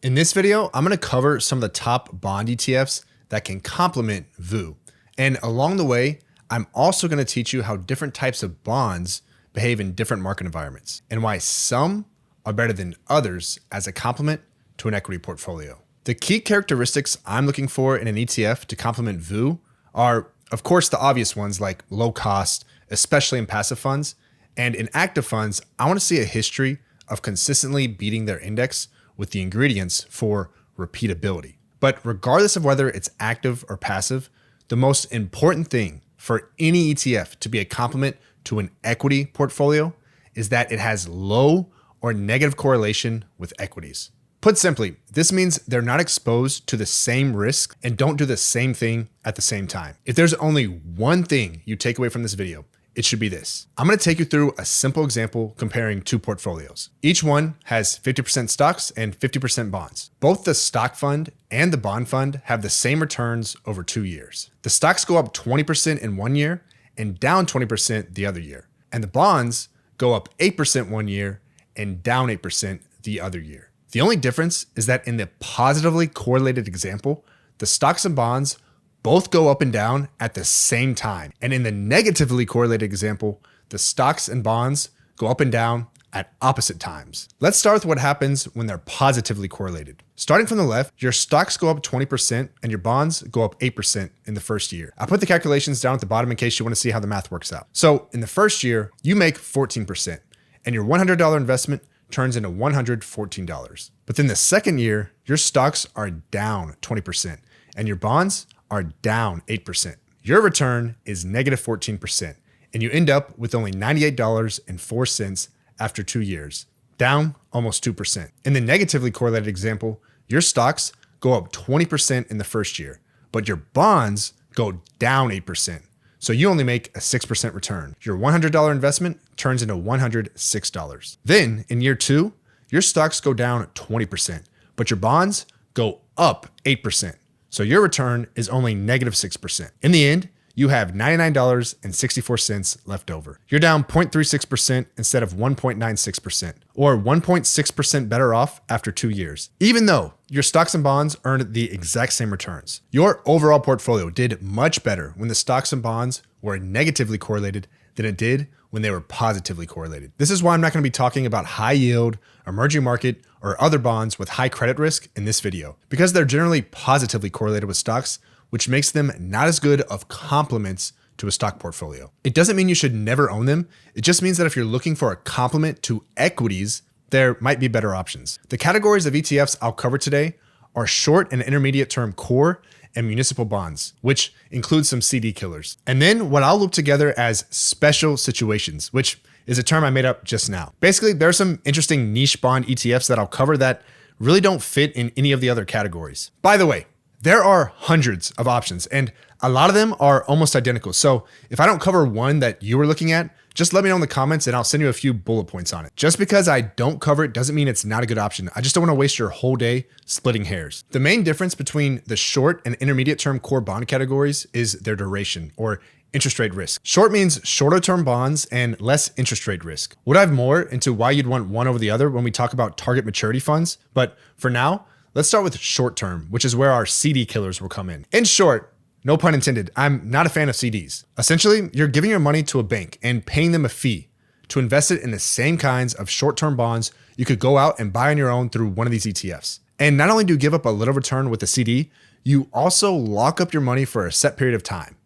In this video, I'm going to cover some of the top bond ETFs that can complement VOO. And along the way, I'm also going to teach you how different types of bonds behave in different market environments and why some are better than others as a complement to an equity portfolio. The key characteristics I'm looking for in an ETF to complement VOO are, of course, the obvious ones like low cost, especially in passive funds. And in active funds, I want to see a history of consistently beating their index with the ingredients for repeatability. But regardless of whether it's active or passive, the most important thing for any ETF to be a complement to an equity portfolio is that it has low or negative correlation with equities. Put simply, this means they're not exposed to the same risk and don't do the same thing at the same time. If there's only one thing you take away from this video, it should be this. I'm going to take you through a simple example comparing two portfolios. Each one has 50% stocks and 50% bonds. Both the stock fund and the bond fund have the same returns over 2 years. The stocks go up 20% in 1 year and down 20% the other year. And the bonds go up 8% 1 year and down 8% the other year. The only difference is that in the positively correlated example, the stocks and bonds both go up and down at the same time. And in the negatively correlated example, the stocks and bonds go up and down at opposite times. Let's start with what happens when they're positively correlated. Starting from the left, your stocks go up 20% and your bonds go up 8% in the first year. I put the calculations down at the bottom in case you want to see how the math works out. So in the first year, you make 14% and your $100 investment turns into $114. But then the second year, your stocks are down 20% and your bonds are down 8%. Your return is negative 14%, and you end up with only $98.04 after 2 years, down almost 2%. In the negatively correlated example, your stocks go up 20% in the first year, but your bonds go down 8%. So you only make a 6% return. Your $100 investment turns into $106. Then in year 2, your stocks go down 20%, but your bonds go up 8%. So your return is only negative 6%. In the end, you have $99.64 left over. You're down 0.36% instead of 1.96%, or 1.6% better off after 2 years. Even though your stocks and bonds earned the exact same returns, your overall portfolio did much better when the stocks and bonds were negatively correlated than it did when they were positively correlated. This is why I'm not going to be talking about high yield, emerging market, or other bonds with high credit risk in this video, because they're generally positively correlated with stocks, which makes them not as good of complements to a stock portfolio. It doesn't mean you should never own them. It just means that if you're looking for a complement to equities, there might be better options. The categories of ETFs I'll cover today are short and intermediate term core and municipal bonds, which includes some CD killers. And then what I'll loop together as special situations, which is a term I made up just now. Basically, there are some interesting niche bond ETFs that I'll cover that really don't fit in any of the other categories. By the way, there are hundreds of options and a lot of them are almost identical. So if I don't cover one that you were looking at, just let me know in the comments and I'll send you a few bullet points on it. Just because I don't cover it doesn't mean it's not a good option. I just don't want to waste your whole day splitting hairs. The main difference between the short and intermediate term core bond categories is their duration or interest rate risk. Short means shorter term bonds and less interest rate risk. We'll dive more into why you'd want one over the other when we talk about target maturity funds. But for now, let's start with short term, which is where our CD killers will come in. In short, no pun intended, I'm not a fan of CDs. Essentially, you're giving your money to a bank and paying them a fee to invest it in the same kinds of short-term bonds you could go out and buy on your own through one of these ETFs. And not only do you give up a little return with the CD, you also lock up your money for a set period of time.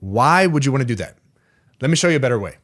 Why would you want to do that? Let me show you a better way.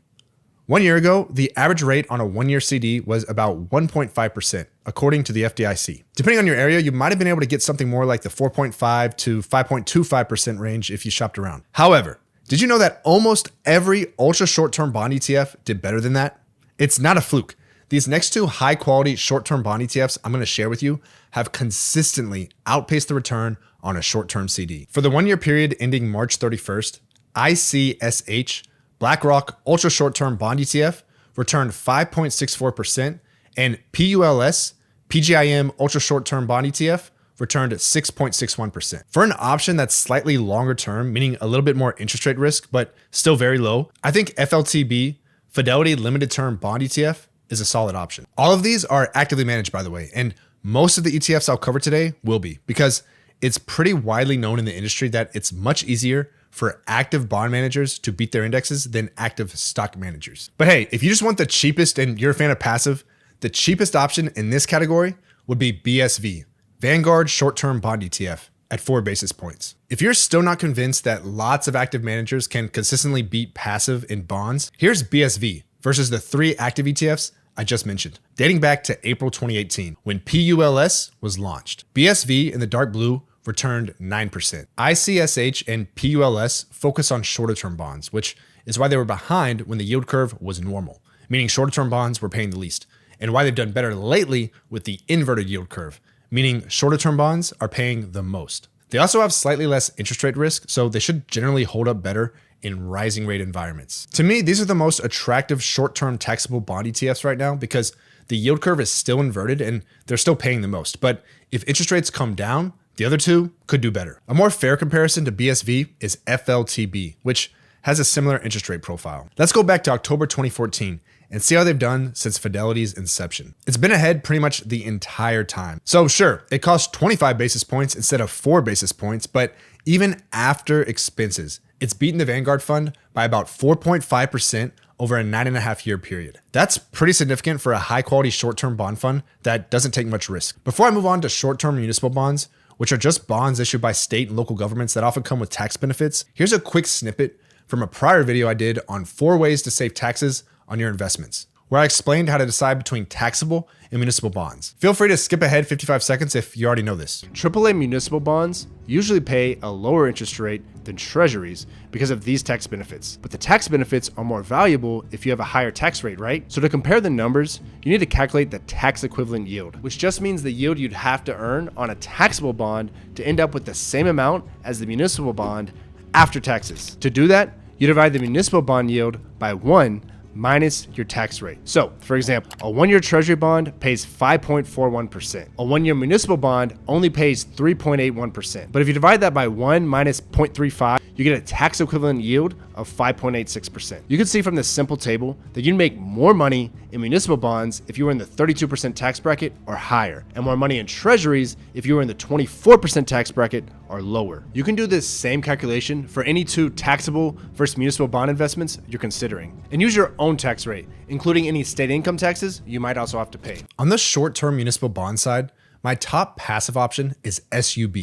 1 year ago, the average rate on a 1-year CD was about 1.5%, according to the FDIC. Depending on your area, you might have been able to get something more like the 4.5 to 5.25% range if you shopped around. However, did you know that almost every ultra short-term bond ETF did better than that? It's not a fluke. These next two high-quality short-term bond ETFs I'm going to share with you have consistently outpaced the return on a short-term CD. For the 1-year period ending March 31st, ICSH BlackRock Ultra Short-Term Bond ETF returned 5.64%, and PULS PGIM Ultra Short-Term Bond ETF returned 6.61%. For an option that's slightly longer term, meaning a little bit more interest rate risk, but still very low, I think FLTB, Fidelity Limited Term Bond ETF, is a solid option. All of these are actively managed, by the way, and most of the ETFs I'll cover today will be, because it's pretty widely known in the industry that it's much easier for active bond managers to beat their indexes than active stock managers. But hey, if you just want the cheapest and you're a fan of passive, the cheapest option in this category would be BSV, Vanguard Short-Term Bond ETF, at 4 basis points. If you're still not convinced that lots of active managers can consistently beat passive in bonds, here's BSV versus the 3 active ETFs I just mentioned, dating back to April 2018 when PULS was launched. BSV in the dark blue returned 9%. ICSH and PULS focus on shorter term bonds, which is why they were behind when the yield curve was normal, meaning shorter term bonds were paying the least, and why they've done better lately with the inverted yield curve, meaning shorter term bonds are paying the most. They also have slightly less interest rate risk, so they should generally hold up better in rising rate environments. To me, these are the most attractive short-term taxable bond ETFs right now because the yield curve is still inverted and they're still paying the most. But if interest rates come down, the other two could do better. A more fair comparison to BSV is FLTB, which has a similar interest rate profile. Let's go back to October 2014 and see how they've done since Fidelity's inception. It's been ahead pretty much the entire time. So sure, it costs 25 basis points instead of 4 basis points, but even after expenses, it's beaten the Vanguard fund by about 4.5% over a 9.5-year period. That's pretty significant for a high-quality short-term bond fund that doesn't take much risk. Before I move on to short-term municipal bonds, which are just bonds issued by state and local governments that often come with tax benefits, here's a quick snippet from a prior video I did on 4 ways to save taxes on your investments, where I explained how to decide between taxable and municipal bonds. Feel free to skip ahead 55 seconds if you already know this. AAA municipal bonds usually pay a lower interest rate than treasuries because of these tax benefits. But the tax benefits are more valuable if you have a higher tax rate, right? So to compare the numbers, you need to calculate the tax equivalent yield, which just means the yield you'd have to earn on a taxable bond to end up with the same amount as the municipal bond after taxes. To do that, you divide the municipal bond yield by 1 minus your tax rate. So, for example, a 1-year treasury bond pays 5.41%. A 1-year municipal bond only pays 3.81%. But if you divide that by 1 minus 0.35, you get a tax equivalent yield of 5.86%. You can see from this simple table that you'd make more money in municipal bonds if you were in the 32% tax bracket or higher, and more money in treasuries if you were in the 24% tax bracket or lower. You can do this same calculation for any 2 taxable versus municipal bond investments you're considering, and use your own tax rate, including any state income taxes you might also have to pay. On the short-term municipal bond side, my top passive option is SUB,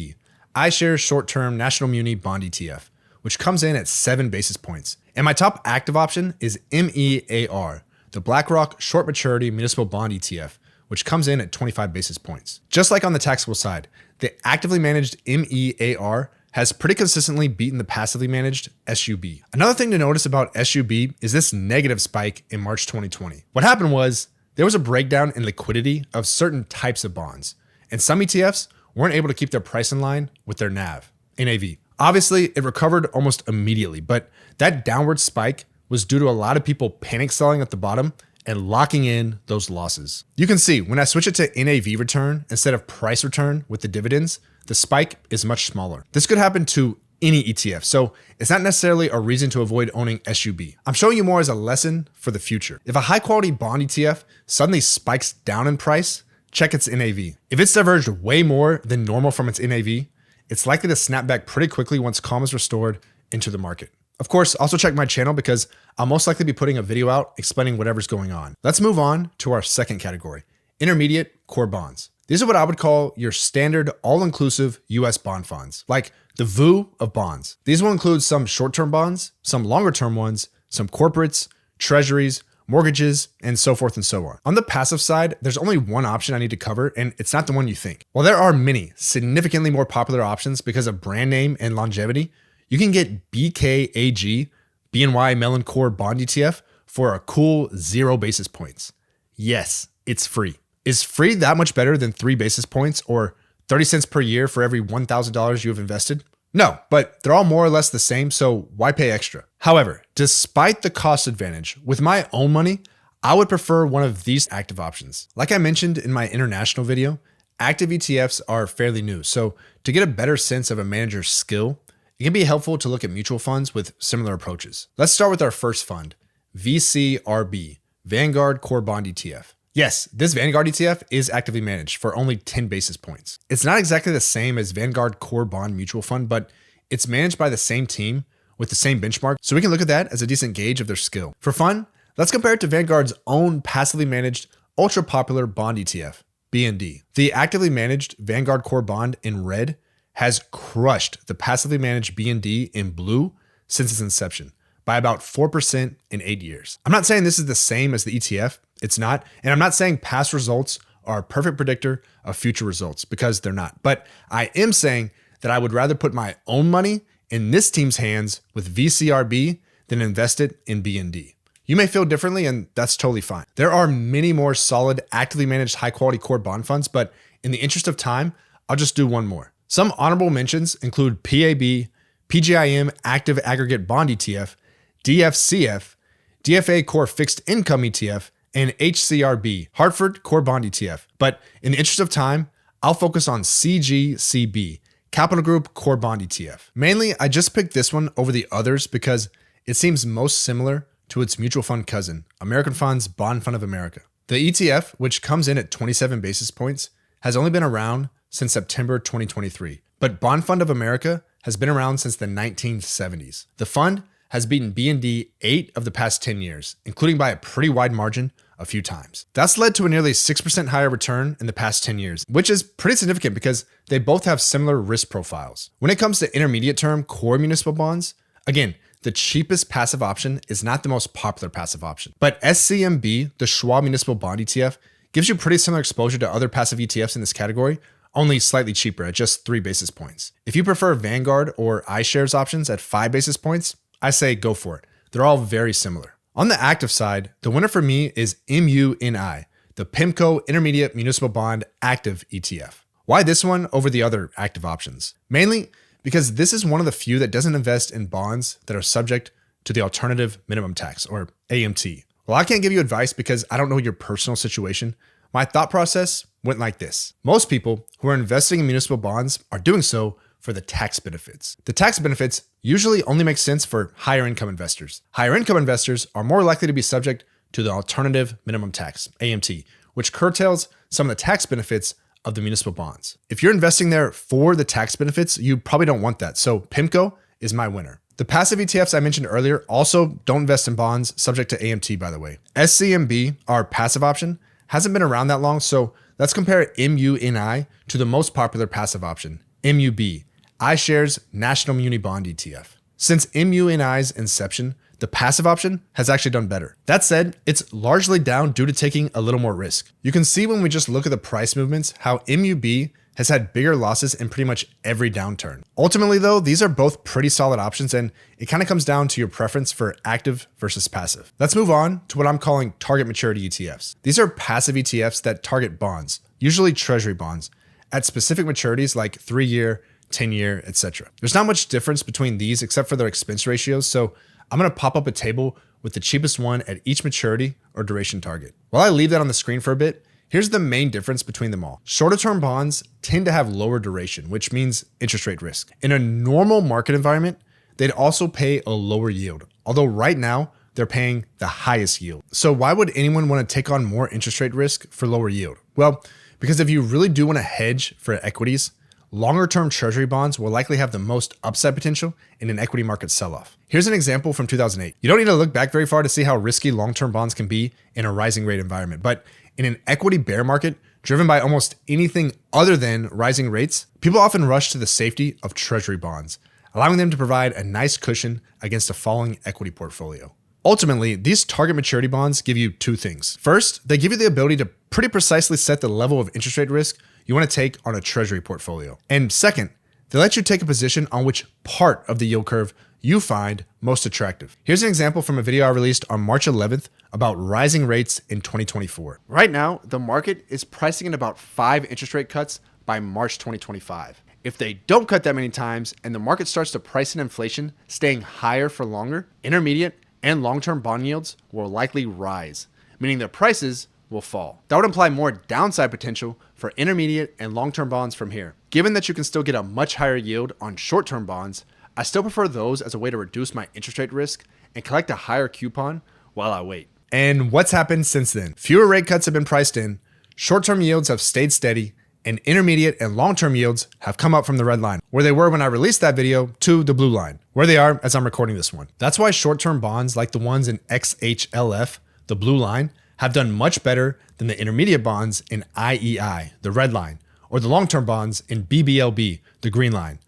iShares Short-Term National Muni Bond ETF, which comes in at 7 basis points. And my top active option is MEAR, the BlackRock Short Maturity Municipal Bond ETF, which comes in at 25 basis points. Just like on the taxable side, the actively managed MEAR has pretty consistently beaten the passively managed SUB. Another thing to notice about SUB is this negative spike in March 2020. What happened was there was a breakdown in liquidity of certain types of bonds, and some ETFs weren't able to keep their price in line with their NAV. Obviously, it recovered almost immediately, but that downward spike was due to a lot of people panic selling at the bottom and locking in those losses. You can see when I switch it to NAV return instead of price return with the dividends, the spike is much smaller. This could happen to any ETF, so it's not necessarily a reason to avoid owning SUB. I'm showing you more as a lesson for the future. If a high quality bond ETF suddenly spikes down in price, check its NAV. If it's diverged way more than normal from its NAV, it's likely to snap back pretty quickly once calm is restored into the market. Of course, also check my channel because I'll most likely be putting a video out explaining whatever's going on. Let's move on to our second category, intermediate core bonds. These are what I would call your standard all-inclusive US bond funds, like the VOO of bonds. These will include some short-term bonds, some longer-term ones, some corporates, treasuries, mortgages, and so forth and so on. On the passive side, there's only one option I need to cover, and it's not the one you think. While there are many significantly more popular options because of brand name and longevity, you can get BKAG, BNY Mellon Core Bond ETF for a cool 0 basis points. Yes, it's free. Is free that much better than 3 basis points or 30 cents per year for every $1,000 you have invested? No, but they're all more or less the same, so why pay extra? However, despite the cost advantage, with my own money, I would prefer one of these active options. Like I mentioned in my international video, active ETFs are fairly new, so to get a better sense of a manager's skill, it can be helpful to look at mutual funds with similar approaches. Let's start with our first fund, VCRB, Vanguard Core Bond ETF. Yes, this Vanguard ETF is actively managed for only 10 basis points. It's not exactly the same as Vanguard Core Bond Mutual Fund, but it's managed by the same team with the same benchmark, so we can look at that as a decent gauge of their skill. For fun, let's compare it to Vanguard's own passively managed ultra popular bond ETF, BND. The actively managed Vanguard Core Bond in red has crushed the passively managed BND in blue since its inception by about 4% in 8 years. I'm not saying this is the same as the ETF. It's not. And I'm not saying past results are a perfect predictor of future results, because they're not. But I am saying that I would rather put my own money in this team's hands with VCRB than invest it in BND. You may feel differently, and that's totally fine. There are many more solid, actively managed high-quality core bond funds, but in the interest of time, I'll just do one more. Some honorable mentions include PAB, PGIM Active Aggregate Bond ETF, DFCF, DFA Core Fixed Income ETF, and HCRB, Hartford Core Bond ETF. But in the interest of time, I'll focus on CGCB, Capital Group Core Bond ETF. Mainly, I just picked this one over the others because it seems most similar to its mutual fund cousin, American Fund's Bond Fund of America. The ETF, which comes in at 27 basis points, has only been around since September 2023. But Bond Fund of America has been around since the 1970s. The fund has beaten BND 8 of the past 10 years, including by a pretty wide margin a few times. That's led to a nearly 6% higher return in the past 10 years, which is pretty significant because they both have similar risk profiles. When it comes to intermediate term core municipal bonds, again, the cheapest passive option is not the most popular passive option. But SCMB, the Schwab Municipal Bond ETF, gives you pretty similar exposure to other passive ETFs in this category, only slightly cheaper at just 3 basis points. If you prefer Vanguard or iShares options at 5 basis points, I say go for it. They're all very similar. On the active side, the winner for me is MUNI, the PIMCO Intermediate Municipal Bond Active ETF. Why this one over the other active options? Mainly because this is one of the few that doesn't invest in bonds that are subject to the alternative minimum tax, or AMT. Well, I can't give you advice because I don't know your personal situation. My thought process went like this. Most people who are investing in municipal bonds are doing so for the tax benefits. The tax benefits usually only make sense for higher income investors. Higher income investors are more likely to be subject to the alternative minimum tax, AMT, which curtails some of the tax benefits of the municipal bonds. If you're investing there for the tax benefits, you probably don't want that. So PIMCO is my winner. The passive ETFs I mentioned earlier also don't invest in bonds subject to AMT, by the way. SCMB, our passive option, hasn't been around that long, so let's compare MUNI to the most popular passive option, MUB, iShares National Muni Bond ETF. Since MUNI's inception, the passive option has actually done better. That said, it's largely down due to taking a little more risk. You can see when we just look at the price movements how MUB has had bigger losses in pretty much every downturn. Ultimately though, these are both pretty solid options, and it kind of comes down to your preference for active versus passive. Let's move on to what I'm calling target maturity ETFs. These are passive ETFs that target bonds, usually treasury bonds, at specific maturities like 3-year, 10-year, etc. There's not much difference between these except for their expense ratios, so I'm going to pop up a table with the cheapest one at each maturity or duration target. While I leave that on the screen for a bit, here's the main difference between them all. Shorter term bonds tend to have lower duration, which means interest rate risk. In a normal market environment, they'd also pay a lower yield, although right now they're paying the highest yield. So why would anyone want to take on more interest rate risk for lower yield? Well, because if you really do want to hedge for equities, longer term treasury bonds will likely have the most upside potential in an equity market sell-off. Here's an example from 2008. You don't need to look back very far to see how risky long-term bonds can be in a rising rate environment, but in an equity bear market driven by almost anything other than rising rates, people often rush to the safety of treasury bonds, allowing them to provide a nice cushion against a falling equity portfolio. Ultimately, these target maturity bonds give you two things. First, they give you the ability to pretty precisely set the level of interest rate risk you want to take on a treasury portfolio. And second, they let you take a position on which part of the yield curve you find most attractive. Here's an example from a video I released on March 11th about rising rates in 2024. Right now, the market is pricing in about 5 interest rate cuts by March 2025. If they don't cut that many times and the market starts to price in inflation staying higher for longer, intermediate and long-term bond yields will likely rise, meaning their prices will fall. That would imply more downside potential for intermediate and long-term bonds from here. Given that you can still get a much higher yield on short-term bonds, I still prefer those as a way to reduce my interest rate risk and collect a higher coupon while I wait. And what's happened since then? Fewer rate cuts have been priced in, short-term yields have stayed steady, and intermediate and long-term yields have come up from the red line, where they were when I released that video, to the blue line, where they are as I'm recording this one. That's why short-term bonds like the ones in XHLF, the blue line, have done much better than the intermediate bonds in IEI, the red line, or the long-term bonds in BBLB, the green line,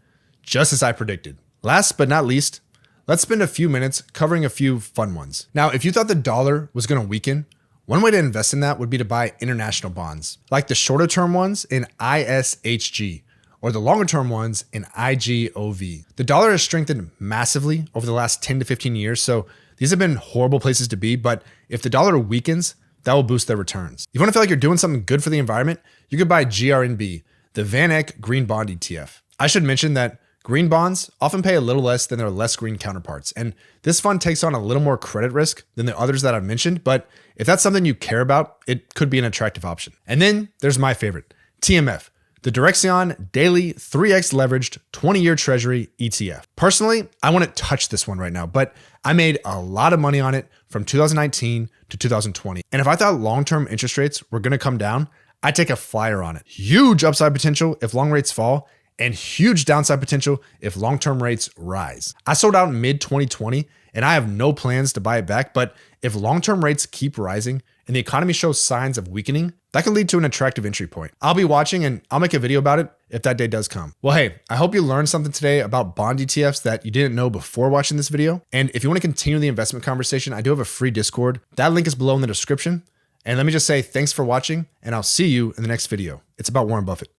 just as I predicted. Last but not least, let's spend a few minutes covering a few fun ones. Now, if you thought the dollar was going to weaken, one way to invest in that would be to buy international bonds, like the shorter term ones in ISHG or the longer term ones in IGOV. The dollar has strengthened massively over the last 10 to 15 years, so these have been horrible places to be, but if the dollar weakens, that will boost their returns. If you want to feel like you're doing something good for the environment, you could buy GRNB, the Van Eck Green Bond ETF. I should mention that green bonds often pay a little less than their less green counterparts, and this fund takes on a little more credit risk than the others that I've mentioned, but if that's something you care about, it could be an attractive option. And then there's my favorite, TMF, the Direxion Daily 3x Leveraged 20-Year Treasury ETF. Personally, I wouldn't touch this one right now, but I made a lot of money on it from 2019 to 2020. And if I thought long-term interest rates were gonna come down, I'd take a flyer on it. Huge upside potential if long rates fall, and huge downside potential if long-term rates rise. I sold out in mid-2020 and I have no plans to buy it back, but if long-term rates keep rising and the economy shows signs of weakening, that could lead to an attractive entry point. I'll be watching and I'll make a video about it if that day does come. Well, hey, I hope you learned something today about bond ETFs that you didn't know before watching this video. And if you want to continue the investment conversation, I do have a free Discord. That link is below in the description. And let me just say thanks for watching, and I'll see you in the next video. It's about Warren Buffett.